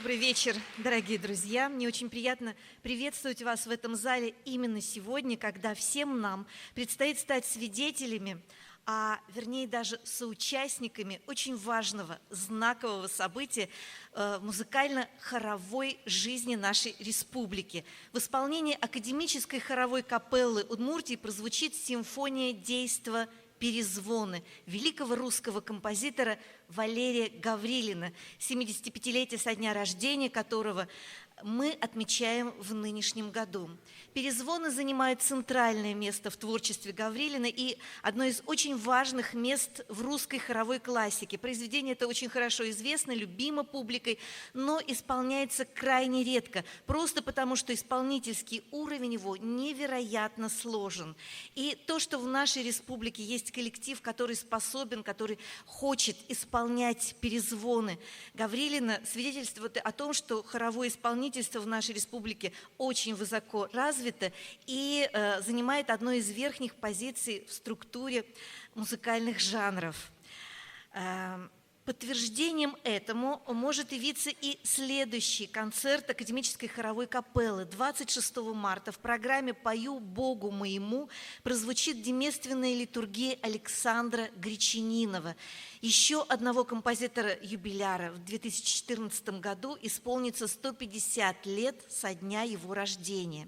Добрый вечер, дорогие друзья. Мне очень приятно приветствовать вас в этом зале именно сегодня, когда всем нам предстоит стать свидетелями, вернее даже соучастниками очень важного, знакового события музыкально-хоровой жизни нашей республики. В исполнении академической хоровой капеллы Удмуртии прозвучит симфония действа «Перезвоны» великого русского композитора Валерия Гаврилина, 75-летие со дня рождения которого мы отмечаем в нынешнем году. «Перезвоны» занимают центральное место в творчестве Гаврилина и одно из очень важных мест в русской хоровой классике. Произведение это очень хорошо известно, любимо публикой, но исполняется крайне редко, просто потому что исполнительский уровень его невероятно сложен. И то, что в нашей республике есть коллектив, который способен, который хочет исполнять перезвоны Гаврилина, свидетельствует о том, что хоровое исполнительство в нашей республике очень высоко развито и занимает одну из верхних позиций в структуре музыкальных жанров. Подтверждением этому может явиться и следующий концерт академической хоровой капеллы. 26 марта в программе «Пою Богу моему» прозвучит деместственная литургия Александра Гречанинова. Еще одного композитора-юбиляра в 2014 году исполнится 150 лет со дня его рождения.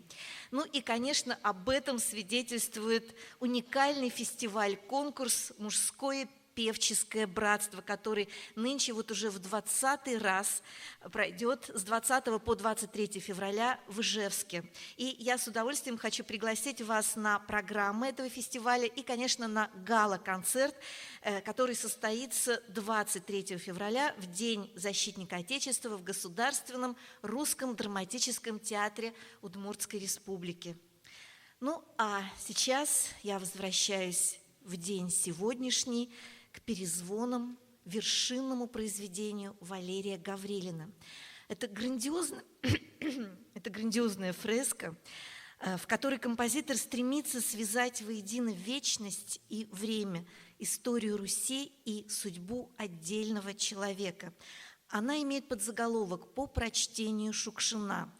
Ну и, конечно, об этом свидетельствует уникальный фестиваль-конкурс «Мужское певческое братство», который нынче вот уже в 20-й раз пройдет с 20 по 23 февраля в Ижевске. И я с удовольствием хочу пригласить вас на программу этого фестиваля и, конечно, на гала-концерт, который состоится 23 февраля в День защитника Отечества в Государственном русском драматическом театре Удмуртской республики. Ну, а сейчас я возвращаюсь в день сегодняшний к перезвонам, вершинному произведению Валерия Гаврилина. Это грандиозная фреска, в которой композитор стремится связать воедино вечность и время, историю Руси и судьбу отдельного человека. Она имеет подзаголовок «По прочтению Шукшина».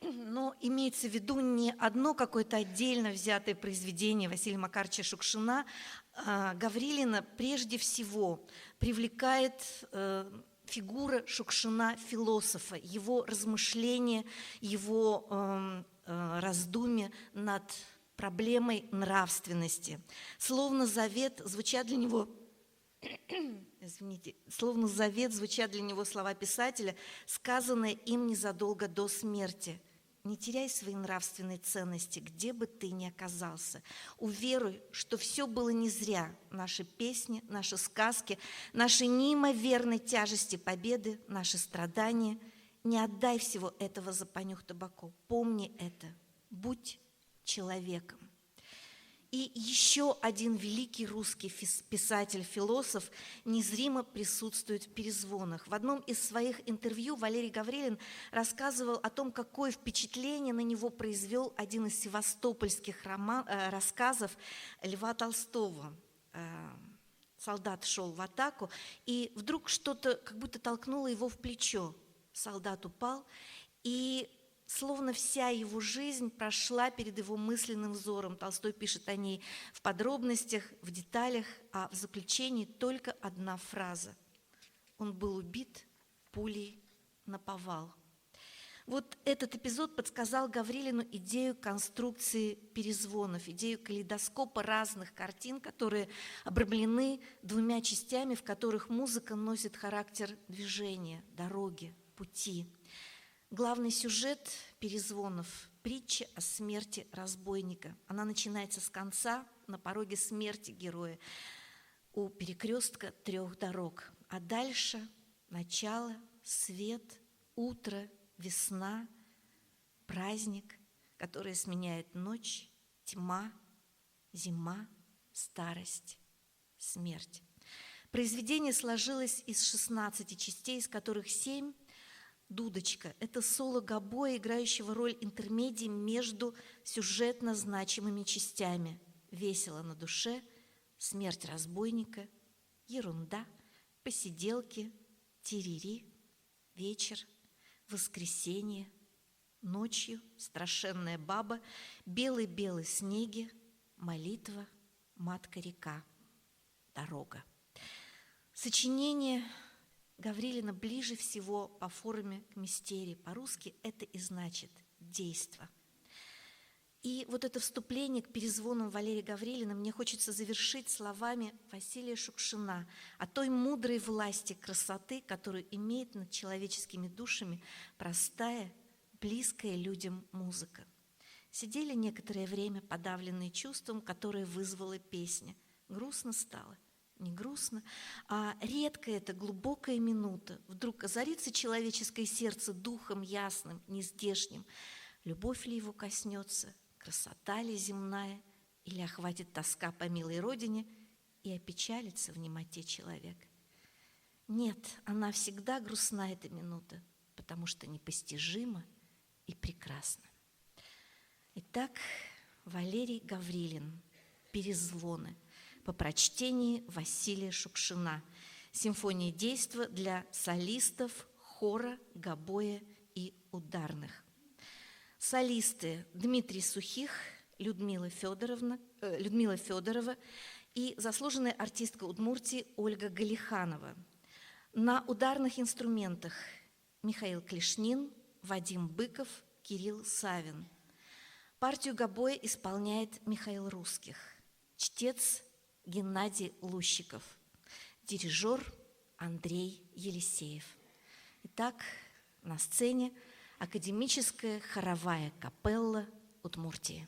Но имеется в виду не одно какое-то отдельно взятое произведение Василия Макаровича Шукшина. Гаврилина прежде всего привлекает фигура Шукшина-философа, его размышления, его раздумья над проблемой нравственности. Словно завет звучат для него словно завет звучат для него слова писателя, сказанные им незадолго до смерти. Не теряй свои нравственные ценности, где бы ты ни оказался. Уверуй, что все было не зря. Наши песни, наши сказки, наши неимоверной тяжести победы, наши страдания. Не отдай всего этого за понюх табаку. Помни это. Будь человеком. И еще один великий русский писатель-философ незримо присутствует в перезвонах. В одном из своих интервью Валерий Гаврилин рассказывал о том, какое впечатление на него произвел один из севастопольских рассказов Льва Толстого. Солдат шел в атаку, и вдруг что-то как будто толкнуло его в плечо. Солдат упал, и словно вся его жизнь прошла перед его мысленным взором. Толстой пишет о ней в подробностях, в деталях, а в заключении только одна фраза. Он был убит пулей наповал. Вот этот эпизод подсказал Гаврилину идею конструкции перезвонов, идею калейдоскопа разных картин, которые обрамлены двумя частями, в которых музыка носит характер движения, дороги, пути. Главный сюжет перезвонов – притча о смерти разбойника. Она начинается с конца, на пороге смерти героя, у перекрестка 3 дорог. А дальше начало, свет, утро, весна, праздник, который сменяет ночь, тьма, зима, старость, смерть. Произведение сложилось из 16 частей, из которых 7 дудочка – это соло гобоя, играющего роль интермедии между сюжетно значимыми частями. Весело на душе, смерть разбойника, ерунда, посиделки, тирири, вечер, воскресенье, ночью страшенная баба, белый-белый снеги, молитва, матка-река, дорога. Сочинение Гаврилина ближе всего по форме к мистерии. По-русски это и значит «действо». И вот это вступление к перезвонам Валерия Гаврилина мне хочется завершить словами Василия Шукшина о той мудрой власти красоты, которую имеет над человеческими душами простая, близкая людям музыка. Сидели некоторое время, подавленные чувством, которое вызвала песня. Грустно стало. Не грустно, а редкая эта глубокая минута. Вдруг озарится человеческое сердце духом ясным, нездешним. Любовь ли его коснется? Красота ли земная, или охватит тоска по милой родине и опечалится в немоте человек? Нет, она всегда грустна, эта минута, потому что непостижима и прекрасна. Итак, Валерий Гаврилин, «Перезвоны», по прочтении Василия Шукшина. Симфония действа для солистов, хора, гобоя и ударных. Солисты Дмитрий Сухих, Людмила Федорова и заслуженная артистка Удмуртии Ольга Галиханова. На ударных инструментах Михаил Клешнин, Вадим Быков, Кирилл Савин. Партию гобоя исполняет Михаил Русских. Чтец Геннадий Лущиков. Дирижер Андрей Елисеев. Итак, на сцене академическая хоровая капелла Удмуртии.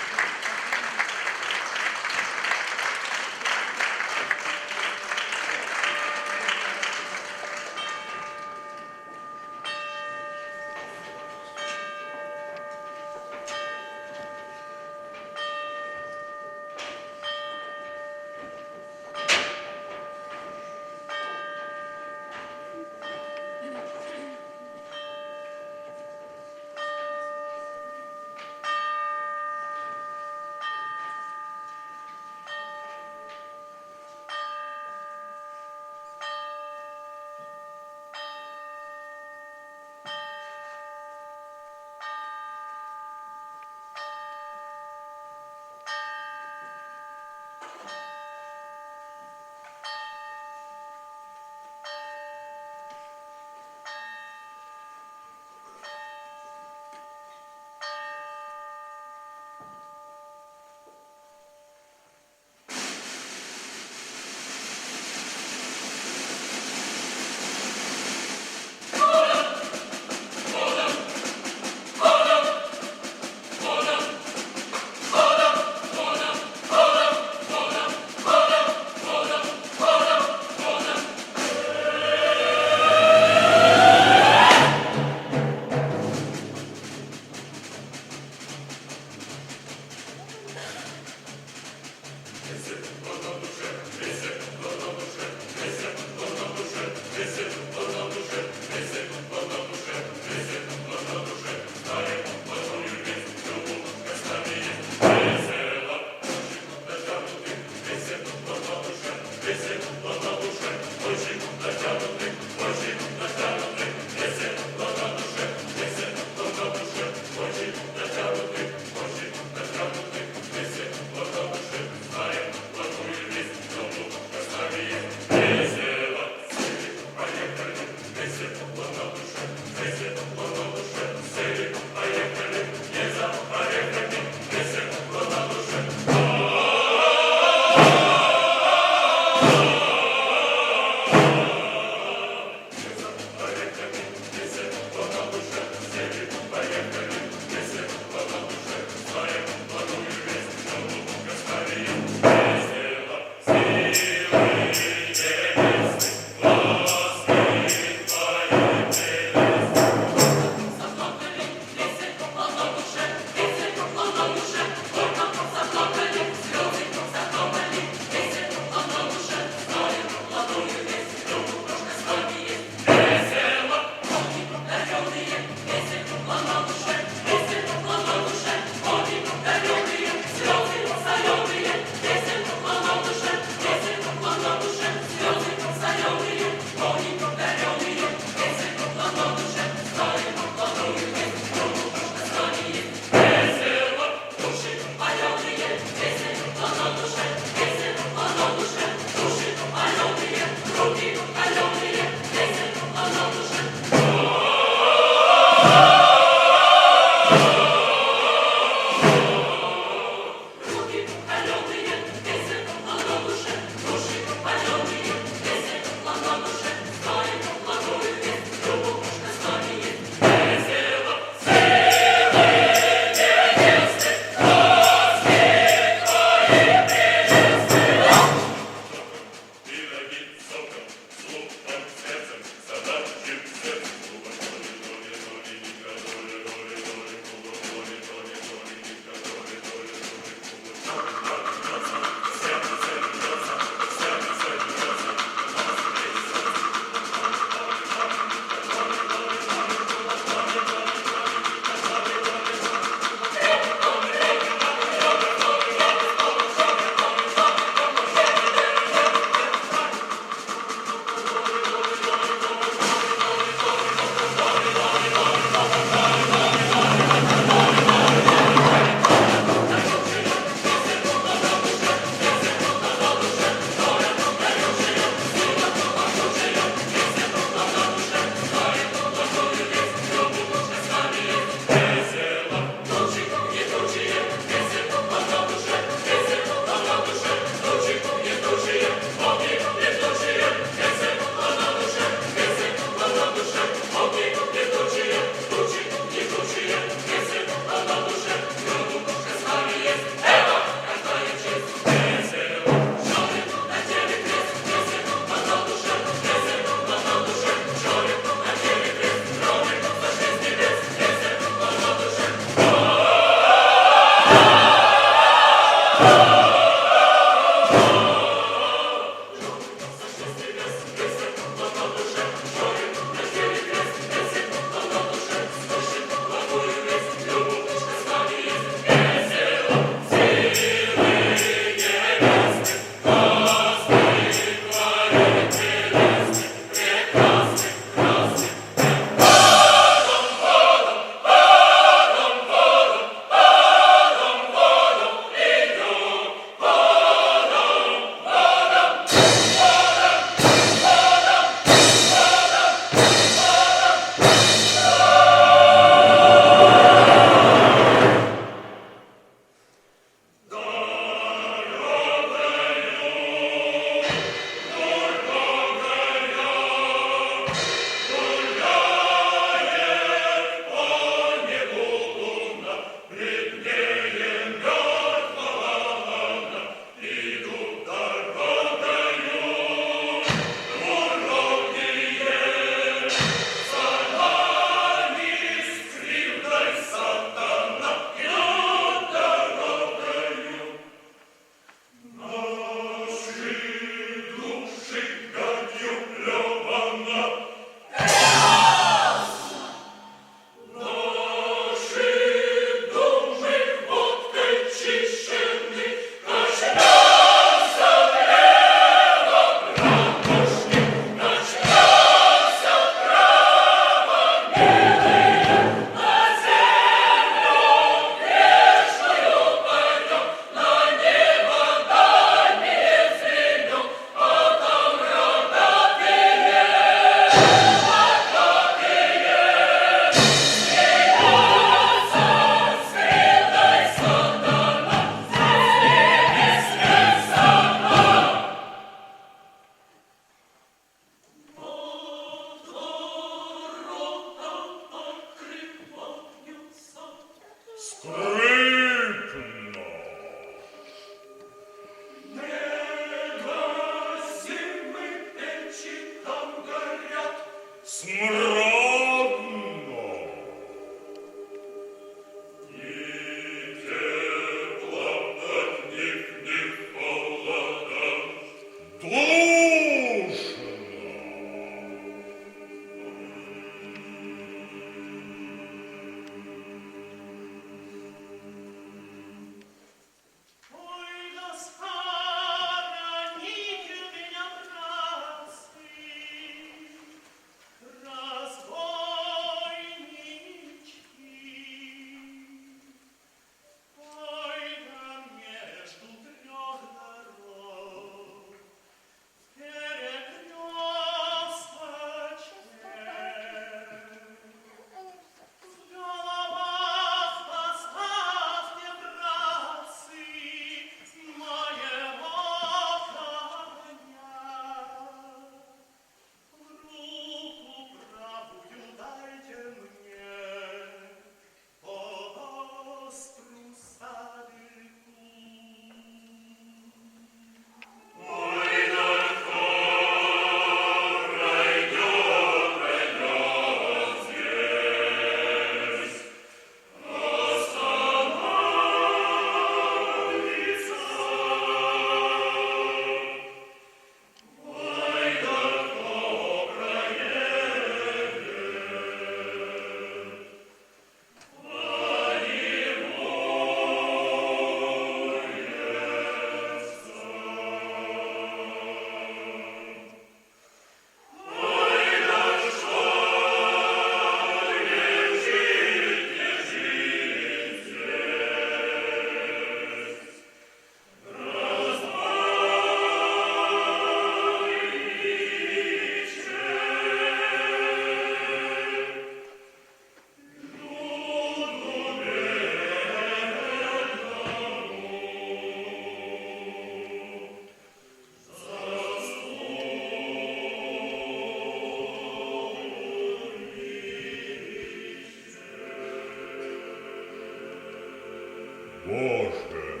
Боже,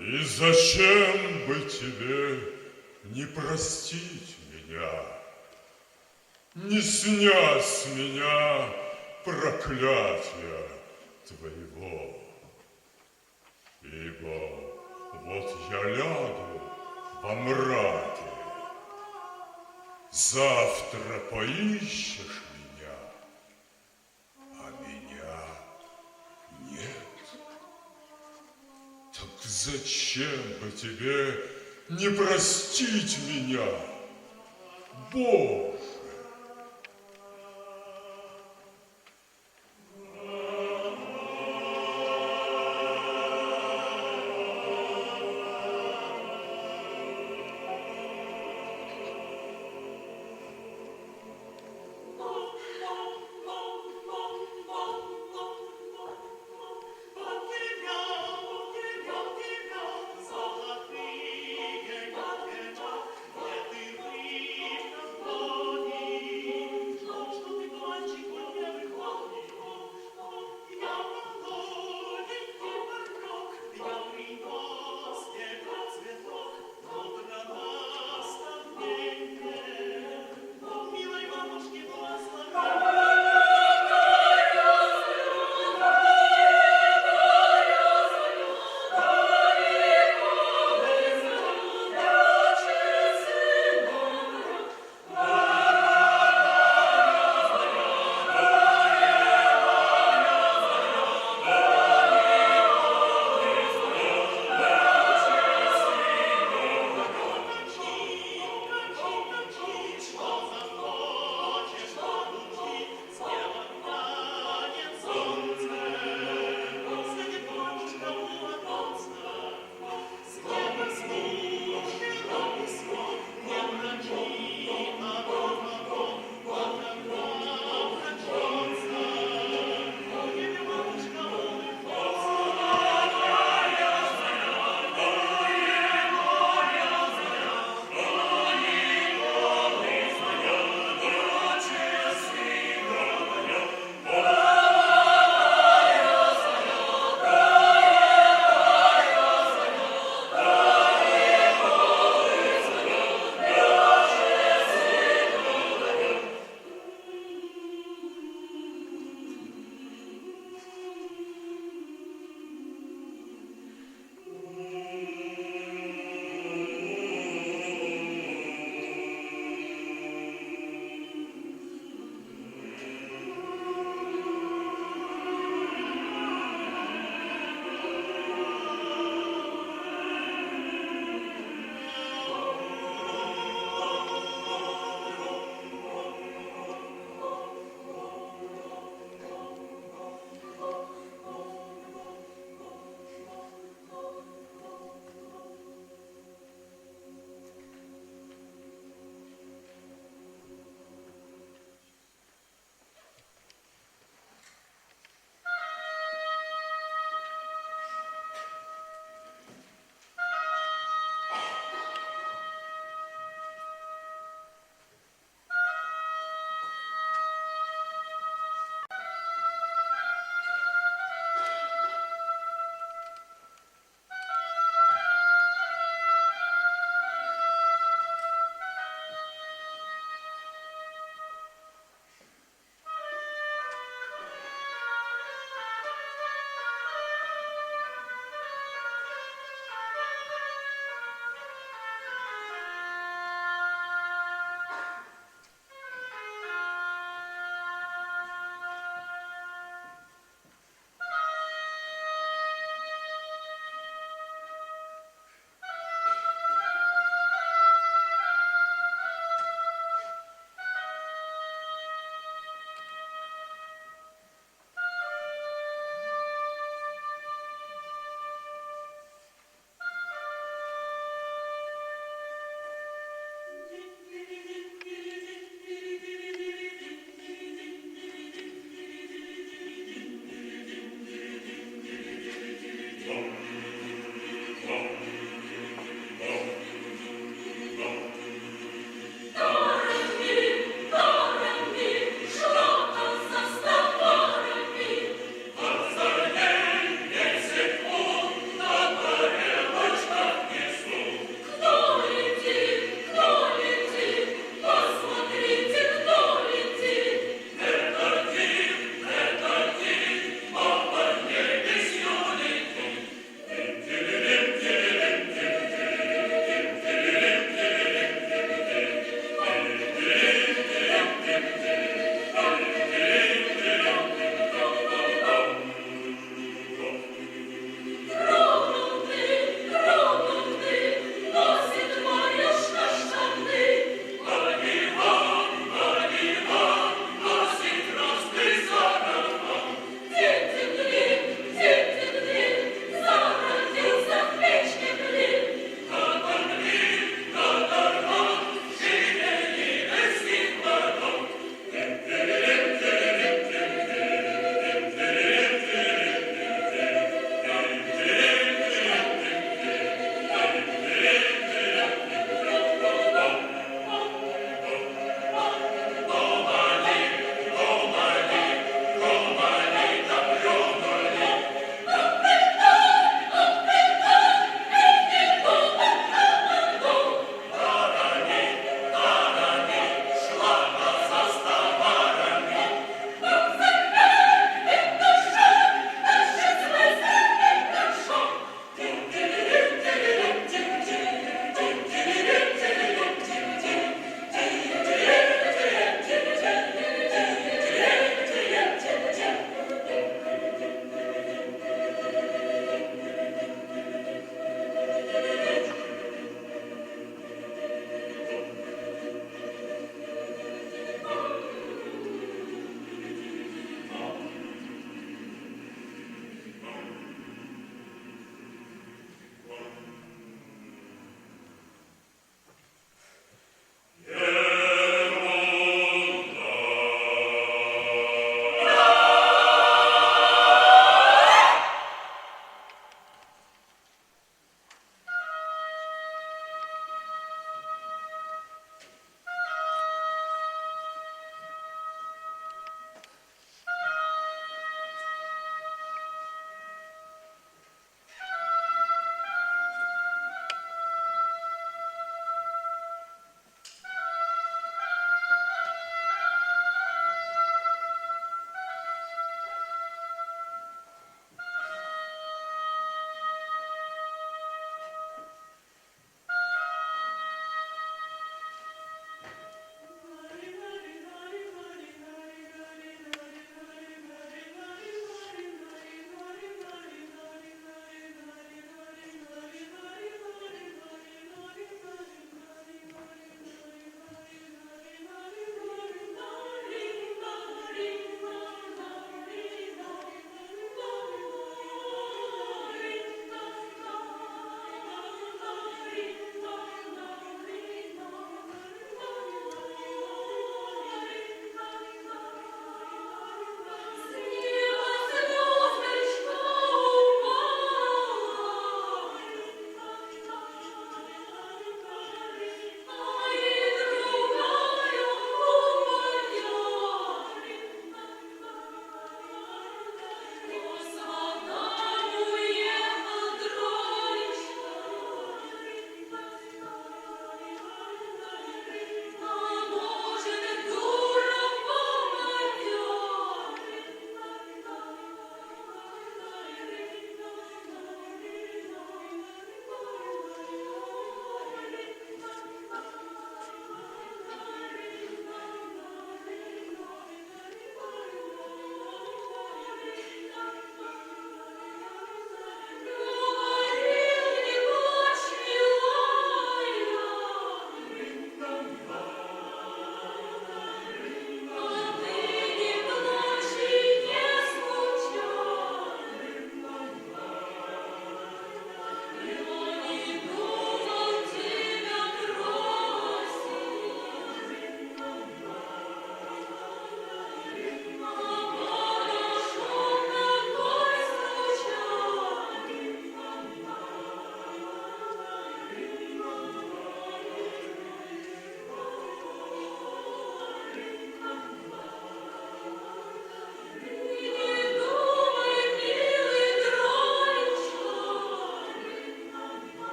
и зачем бы тебе не простить меня, не снять с меня проклятия твоего? Ибо вот я лягу во мраке, завтра поищешь меня, а меня нет. Так зачем бы тебе не простить меня, Боже?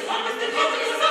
З вами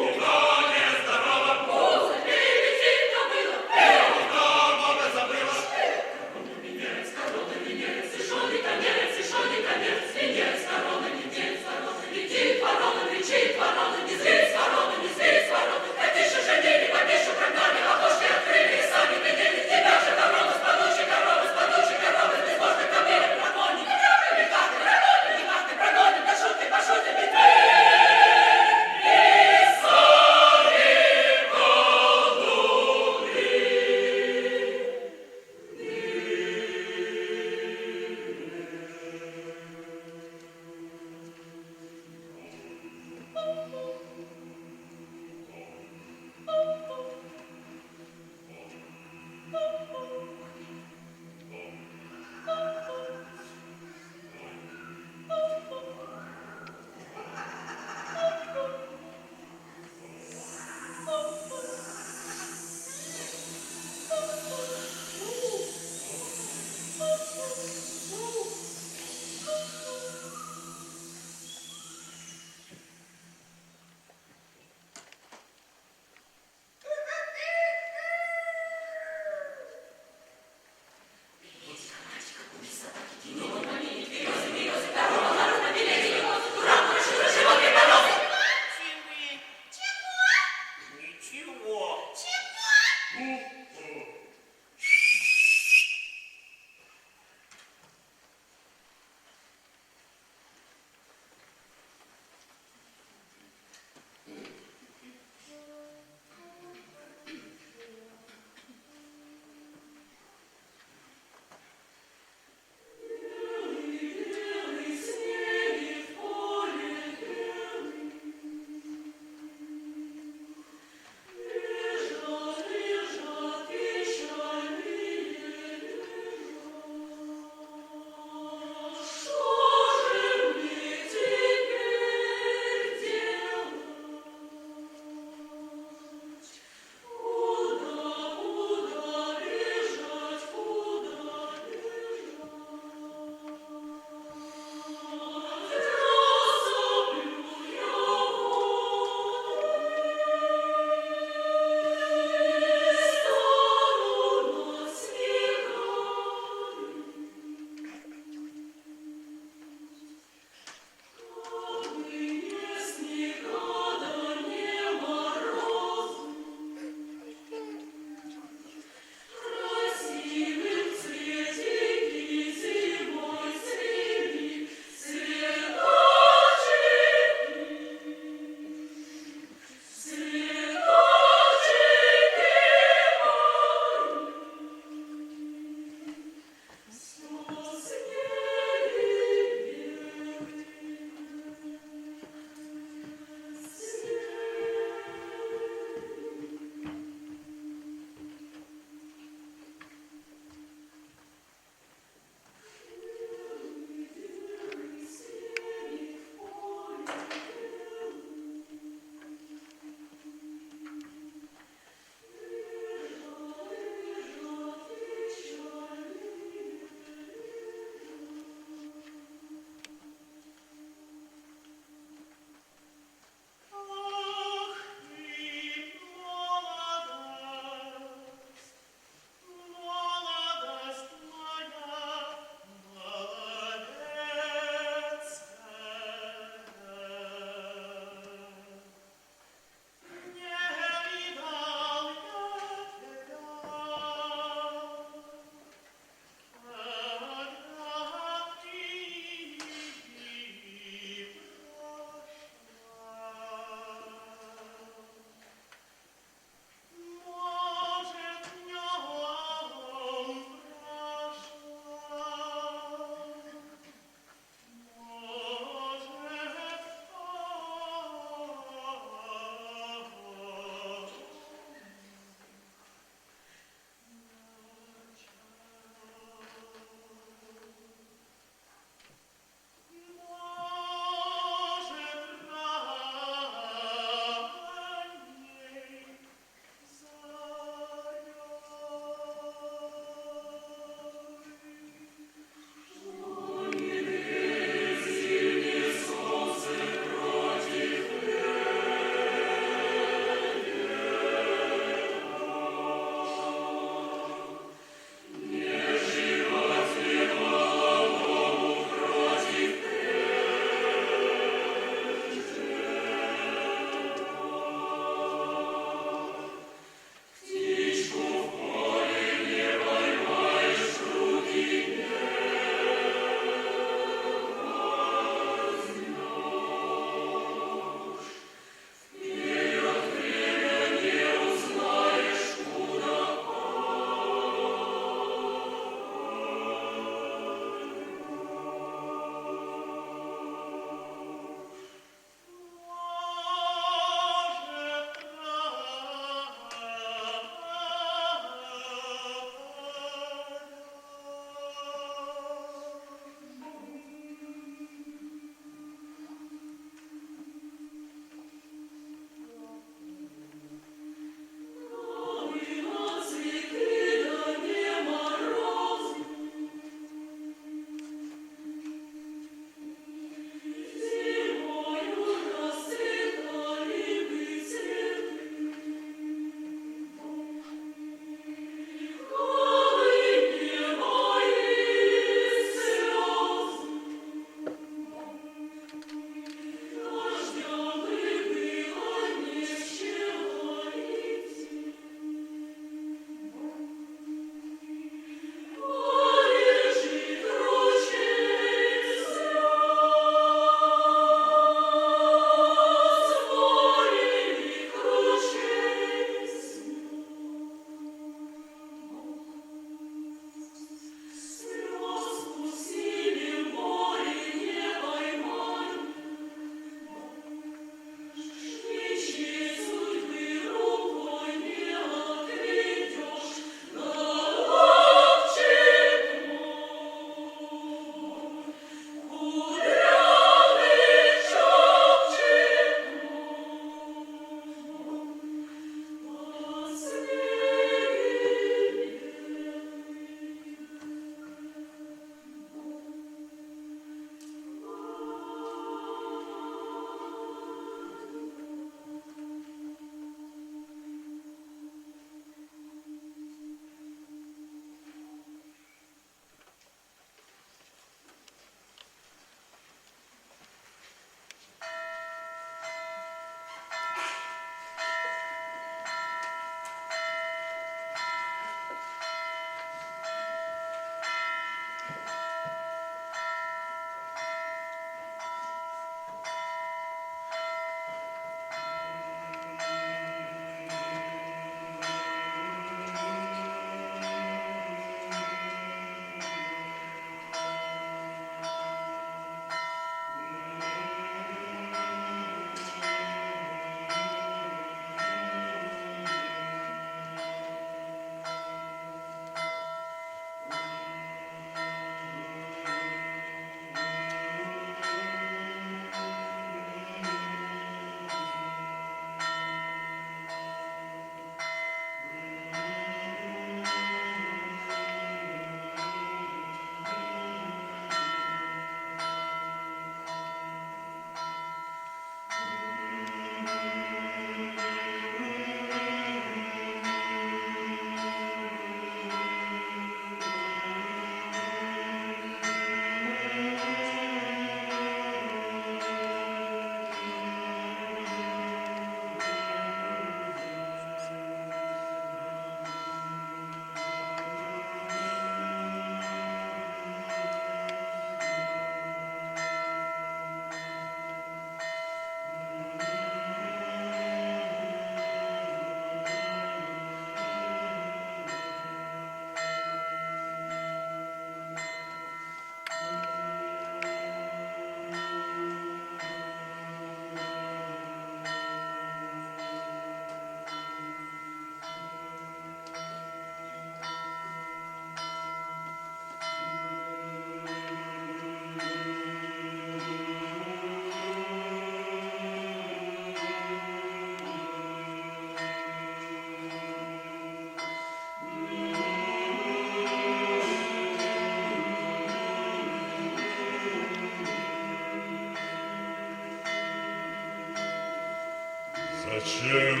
Зачем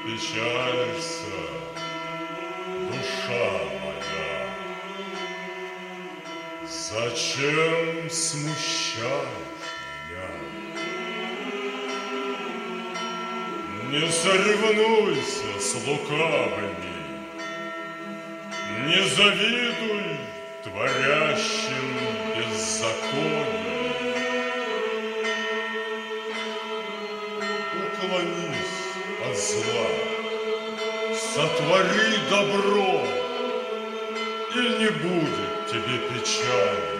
печалишься, душа моя? Зачем смущаешь меня? Не соревнуйся с лукавыми, не завидуй творящим беззаконие. Уклонись от зла, сотвори добро, и не будет тебе печали,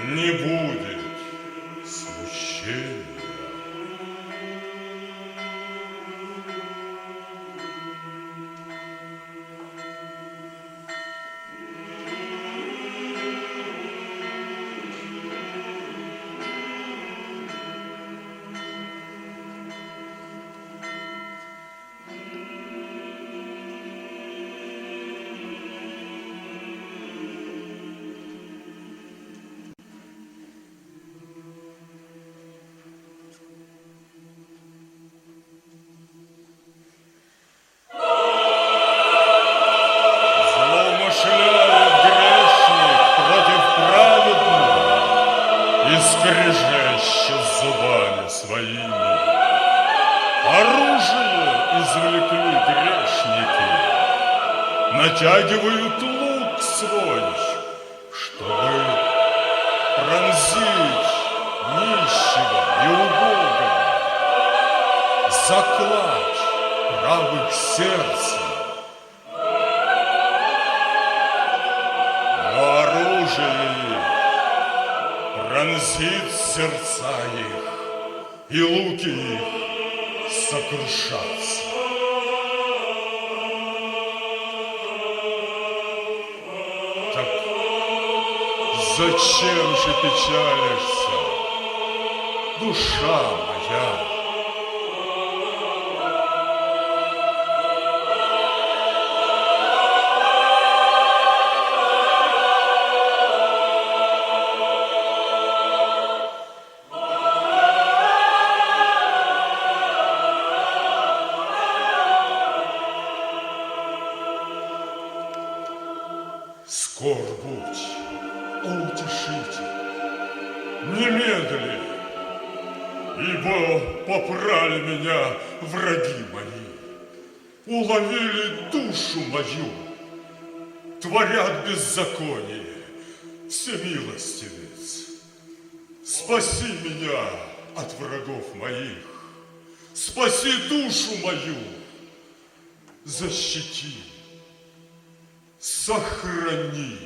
не будет смущения. Скрежещет зубами своими. Оружие извлекли грешники, натягивают лук свой, чтобы пронзить нищего и убогого, заклать правых сердцем. Но оружие их пронзит сердца их, и луки их сокрушатся. Так зачем же печалишься, душа моя? Скор будь, о утешитель, немедли, ибо попрали меня враги мои, уловили душу мою, творят беззаконие, всемилостивец. Спаси меня от врагов моих, спаси душу мою, защити, сохрани.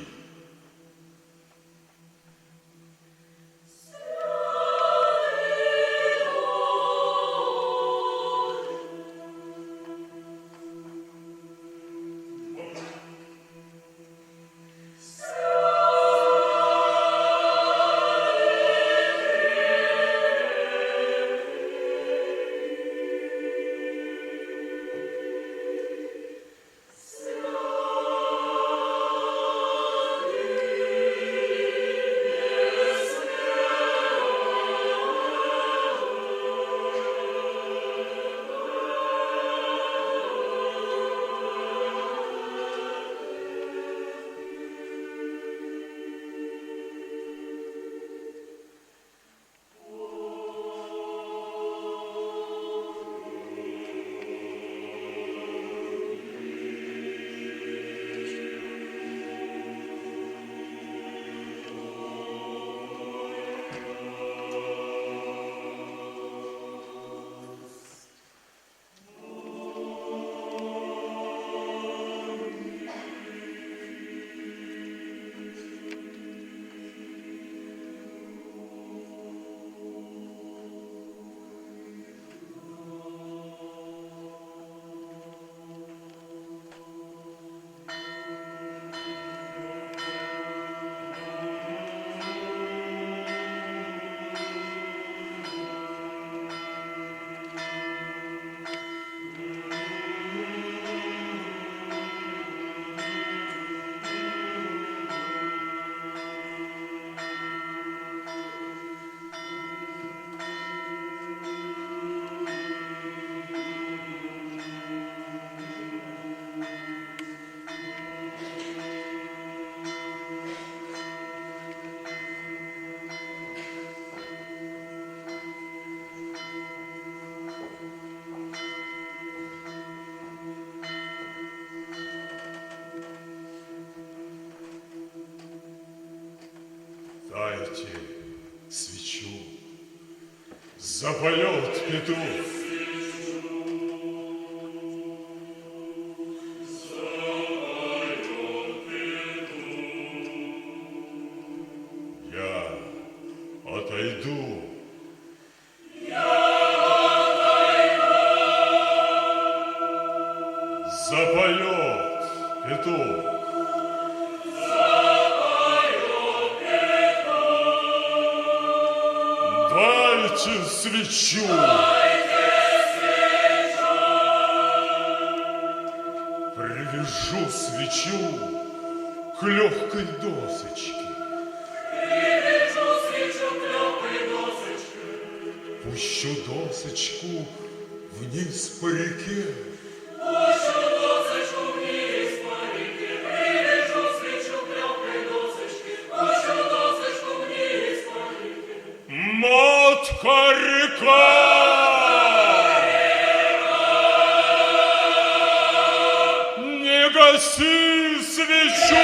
Дайте свечу, запоет петух. Я отойду. Запоет петух. Дайте свечу. Привяжу свечу к легкой досочке. Пущу досочку вниз по реке. Матка-река! Не гаси свечу!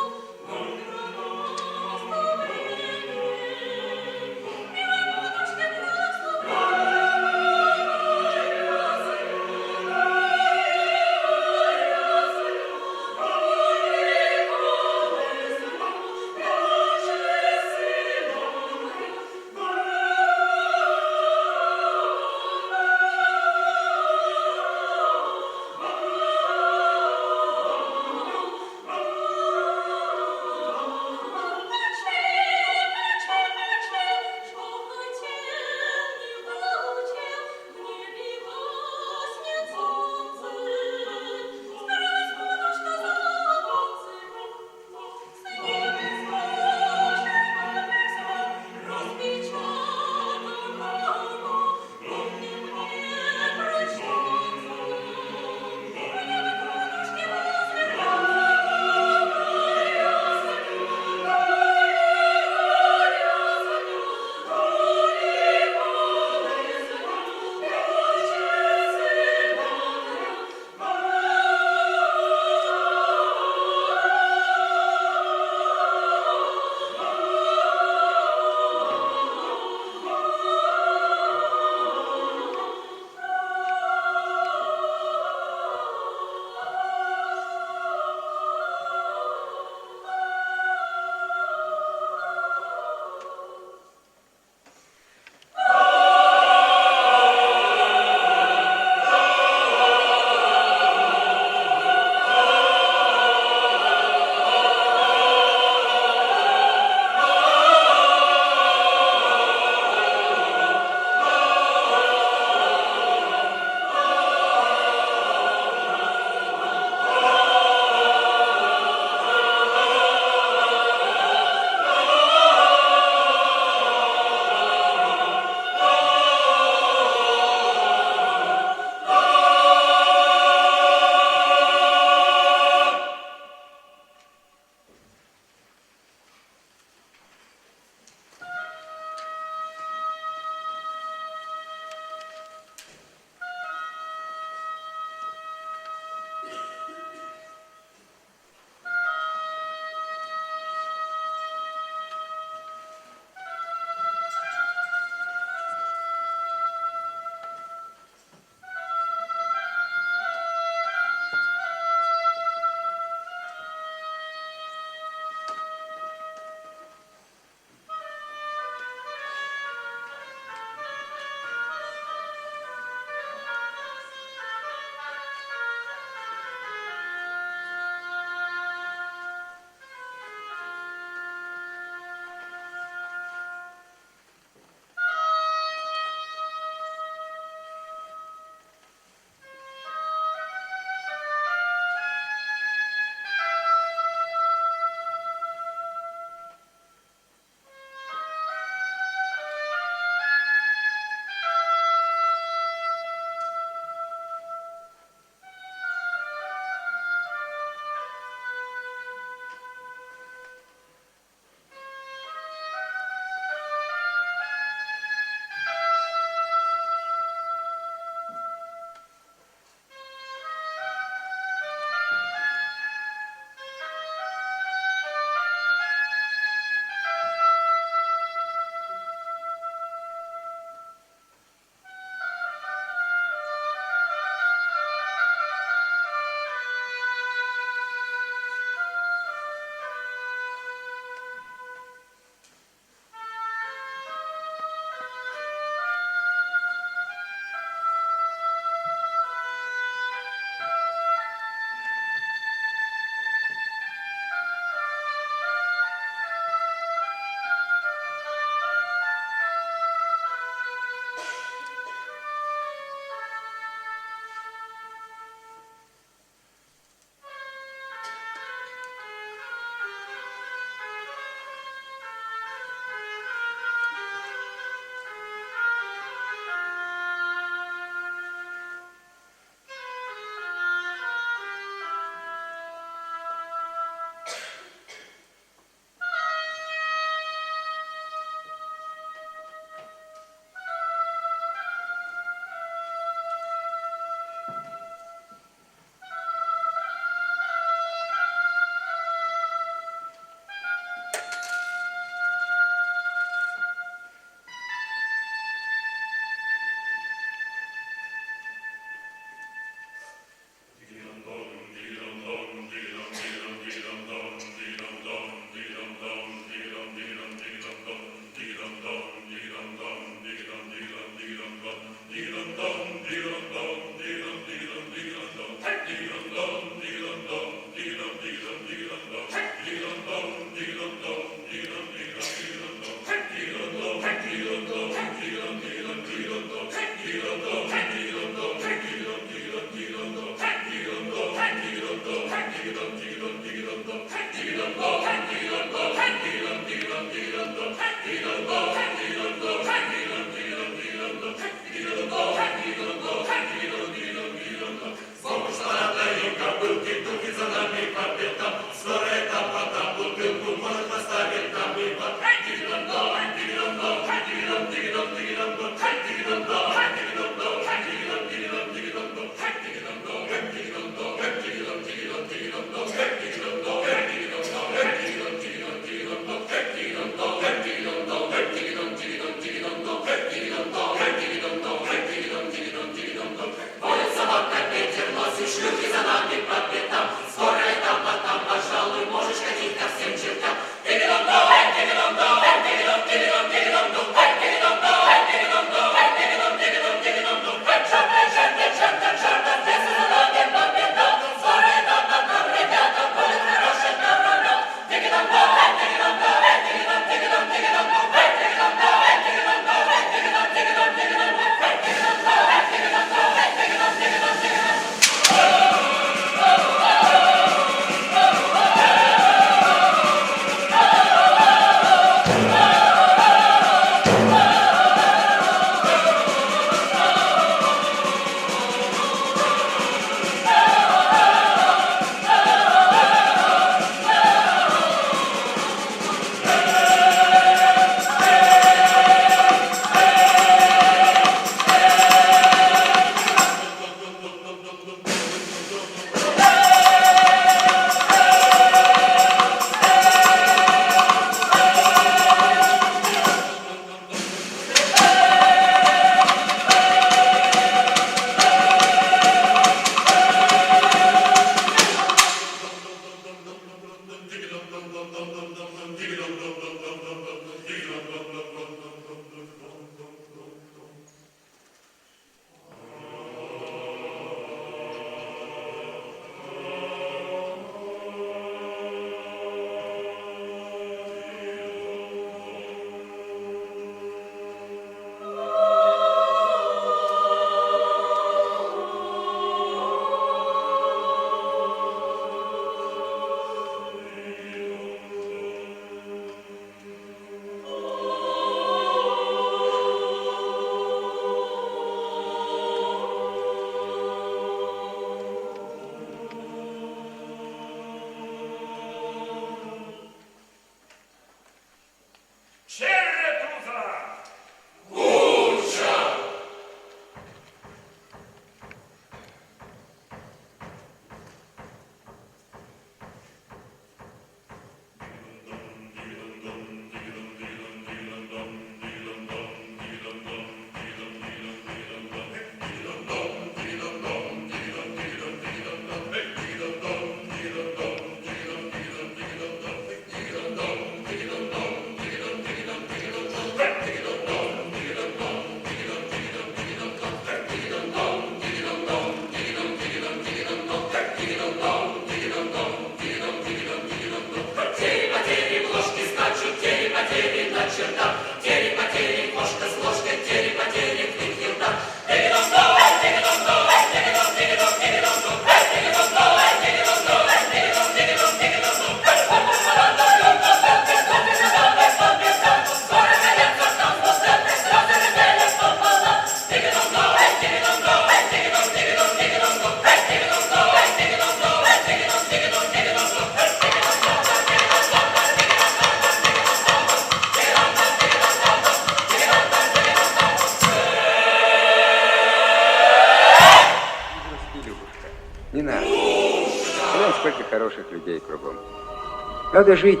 Надо жить,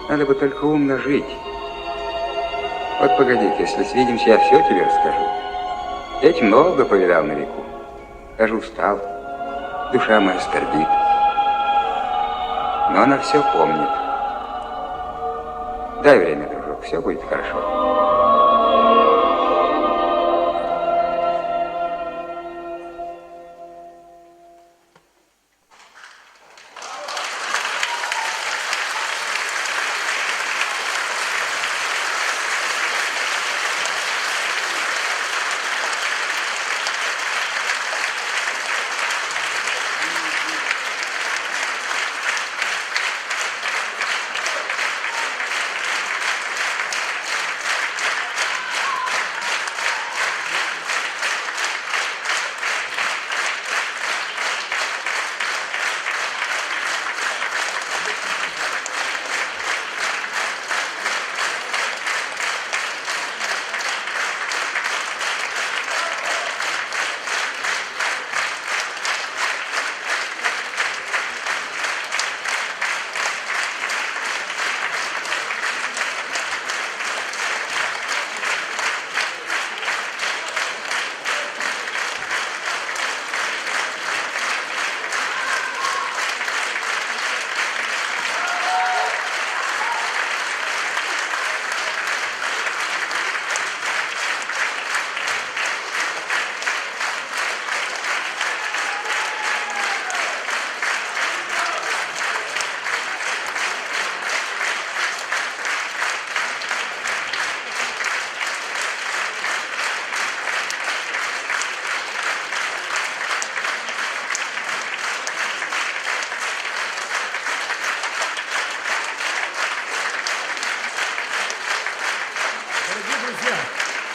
Надо бы только умно жить. Вот погоди, если свидимся, я все тебе расскажу. Я ведь много повидал на веку. Даже устал. Душа моя скорбит. Но она все помнит. Дай время, дружок, все будет хорошо.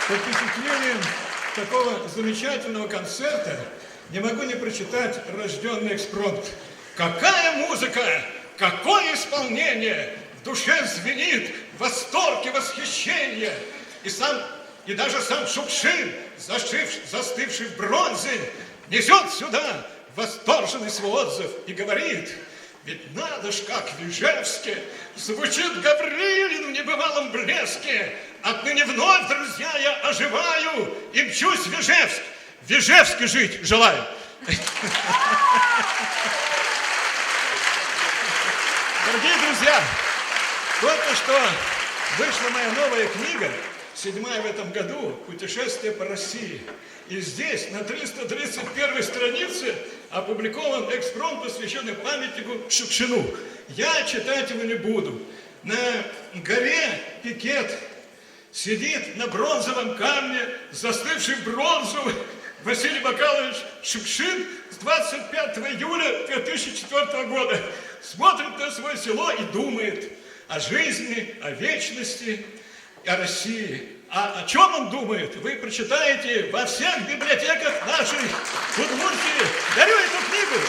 Под впечатлением такого замечательного концерта не могу не прочитать рожденный экспромт. Какая музыка, какое исполнение! В душе звенит восторг и восхищение. И даже сам Шукшин, застывший в бронзе, несет сюда восторженный свой отзыв и говорит: ведь надо ж, как в Ижевске звучит Гаврилин в небывалом блеске. Отныне вновь, друзья, я оживаю и мчусь в Ижевск. В Ижевске жить желаю. Дорогие друзья, только что вышла моя новая книга, 7-я в этом году, «Путешествие по России». И здесь, на 331 странице, опубликован экспромт, посвященный памятнику Шукшину. Я читать его не буду. На горе Пикет сидит на бронзовом камне, застывший в бронзу, Василий Бакалович Шукшин с 25 июля 2004 года. Смотрит на свое село и думает о жизни, о вечности, о России. А о чем он думает, вы прочитаете во всех библиотеках нашей Удмуртии. Дарю эту книгу.